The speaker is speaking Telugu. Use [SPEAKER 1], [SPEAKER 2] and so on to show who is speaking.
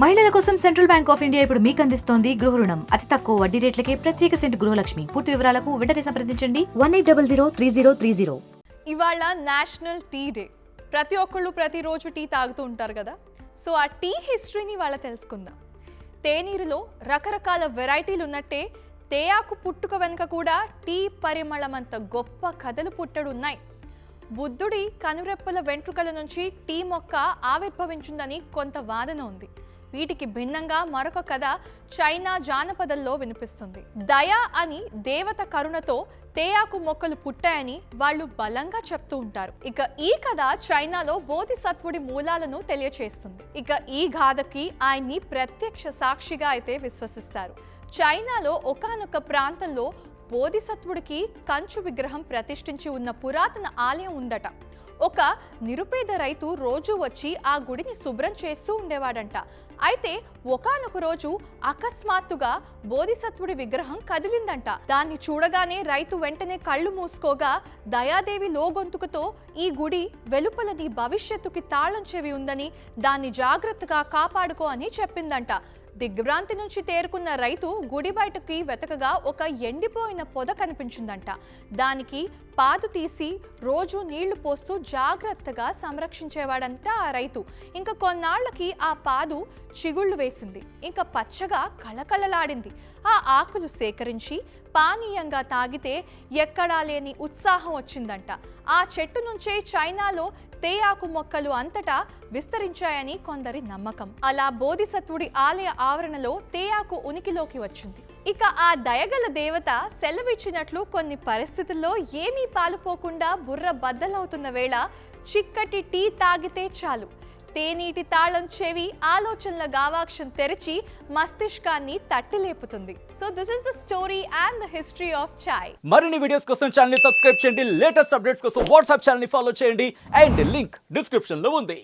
[SPEAKER 1] మహిళల కోసం సెంట్రల్ బ్యాంక్ ఆఫ్ ఇండియా ఇప్పుడు మీకు అందిస్తోంది గృహ రుణం. అతి తక్కువ వడ్డీ రేట్లకే ప్రత్యేక సెంటు గృహలక్ష్మి. పూర్తి వివరాలకు వెంటనే సంప్రదించండి 18003030.
[SPEAKER 2] ఇవాళ నేషనల్ టీ డే. ప్రతి ఒక్కళ్ళు ప్రతిరోజు టీ తాగుతూ ఉంటారు కదా. సో ఆ టీ హిస్టరీని ఇవాళ తెలుసుకుందాం. తేనీరులో రకరకాల వెరైటీలు ఉన్నట్టే తేయాకు పుట్టుక వెనుక కూడా టీ పరిమళమంత గొప్ప కథలు పుట్టడున్నాయి. బుద్ధుడి కనురెప్పల వెంట్రుకల నుంచి టీ మొక్క ఆవిర్భవించిందని కొంత వాదన ఉంది. వీటికి భిన్నంగా మరొక కథ చైనా జానపదంలో వినిపిస్తుంది. దయ అని దేవత కరుణతో తేయాకు మొక్కలు పుట్టాయని వాళ్ళు బలంగా చెప్తూ ఉంటారు. ఇక ఈ కథ చైనాలో బోధిసత్వుడి మూలాలను తెలియచేస్తుంది. ఇక ఈ గాథకి ఆయన్ని ప్రత్యక్ష సాక్షిగా అయితే విశ్వసిస్తారు. చైనాలో ఒకానొక ప్రాంతంలో బోధిసత్వుడికి కంచు విగ్రహం ప్రతిష్ఠించి ఉన్న పురాతన ఆలయం ఉందట. ఒక నిరుపేద రైతు రోజు వచ్చి ఆ గుడిని శుభ్రం చేస్తూ ఉండేవాడంట. అయితే ఒకానొక రోజు అకస్మాత్తుగా బోధిసత్వుడి విగ్రహం కదిలిందంట. దాన్ని చూడగానే రైతు వెంటనే కళ్ళు మూసుకోగా దయాదేవి లోగొంతుకుతో ఈ గుడి వెలుపల నీ భవిష్యత్తుకి తాళం చెవి ఉందని దాన్ని జాగ్రత్తగా కాపాడుకో అని చెప్పిందంట. దిగ్భ్రాంతి నుంచి తేరుకున్న రైతు గుడి బయటకి వెతకగా ఒక ఎండిపోయిన పొద కనిపించిందంట. దానికి పాదు తీసి రోజు నీళ్లు పోస్తూ జాగ్రత్తగా సంరక్షించేవాడంట ఆ రైతు. ఇంకా కొన్నాళ్లకి ఆ పాదు చిగుళ్ళు వేసింది. ఇంకా పచ్చగా కళకళలాడింది. ఆ ఆకులు సేకరించి పానీయంగా తాగితే ఎక్కడా లేని ఉత్సాహం వచ్చిందంట. ఆ చెట్టు నుంచే చైనాలో తేయాకు మొక్కలు అంతటా విస్తరించాయని కొందరి నమ్మకం. అలా బోధిసత్వుడి ఆలయ ఆవరణలో తేయాకు ఉనికిలోకి వచ్చింది. ఇక ఆ దయగల దేవత సెలవిచ్చినట్లు కొన్ని పరిస్థితుల్లో ఏమీ పాలుపోకుండా బుర్ర బద్దలవుతున్న వేళ చిక్కటి టీ తాగితే చాలు తేనీటి తాళం చెవి ఆలోచనల గావాక్షం తెరిచి మస్తిష్కాన్ని తట్టిలేపుతుంది. So this is the story and the history of chai.
[SPEAKER 3] మరిన్ని వీడియోస్ కోసం ఛానల్ ని సబ్స్క్రైబ్ చేయండి. లేటెస్ట్ అప్డేట్స్ కోసం వాట్సాప్ ఛానల్ ని ఫాలో చేయండి. అండ్ లింక్ డిస్క్రిప్షన్ లో ఉంది.